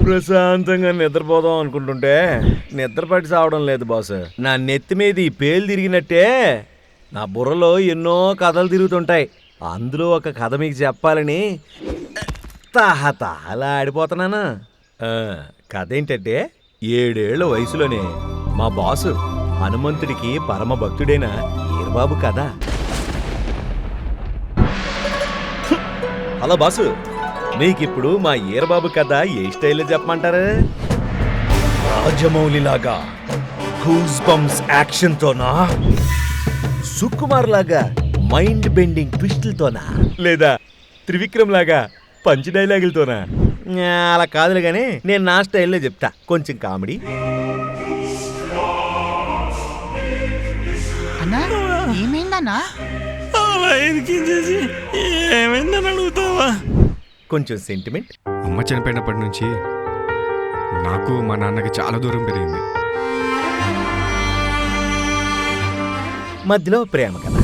ప్రశాంతంగా నిద్రపోదాం అనుకుంటుంటే నిద్ర పట్టి సావడం లేదు బాస్. నా నెత్తి మీద ఈ పేలు తిరిగినట్టే నా బుర్రలో ఎన్నో కథలు తిరుగుతుంటాయి. అందులో ఒక కథ మీకు చెప్పాలని అలా ఆడిపోతున్నాను. కథ ఏంటంటే 7 ఏళ్ల వయసులోనే మా బాసు హనుమంతుడికి పరమ భక్తుడైన ఈర్బాబు కథ. హలో బాసు, మీకిప్పుడు మా ఈరబాబు కథ ఏ స్టైల్లో చెప్పమంటారు? రాజమౌళిలాగా గూస్ బంప్స్ యాక్షన్తోనా, సుకుమార్ లాగా మైండ్ బెండింగ్ ట్విస్టులతోనా, లేదా త్రివిక్రమ్ లాగా పంచ్ డైలాగులతోనా? అలా కాదులే కానీ నేను నా స్టైల్లో చెప్తా. కొంచెం కామెడీ. అన్నా ఏమైందన్నా? ఏమైందని అడుగుతావా? కొంచెం సెంటిమెంట్. అమ్మ చనిపోయినప్పటి నుంచి నాకు మా నాన్నకి చాలా దూరం పెరిగింది. మధ్యలో ప్రేమ కదా.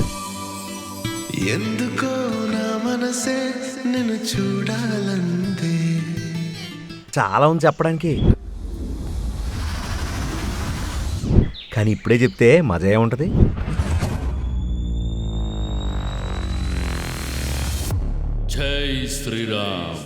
ఎందుకో నా మనసే నిన్ను చూడాలంతే. చాలా ఉంది చెప్పడానికి, కానీ ఇప్పుడే చెప్తే మజా ఏముంటది? జై శ్రీరామ్.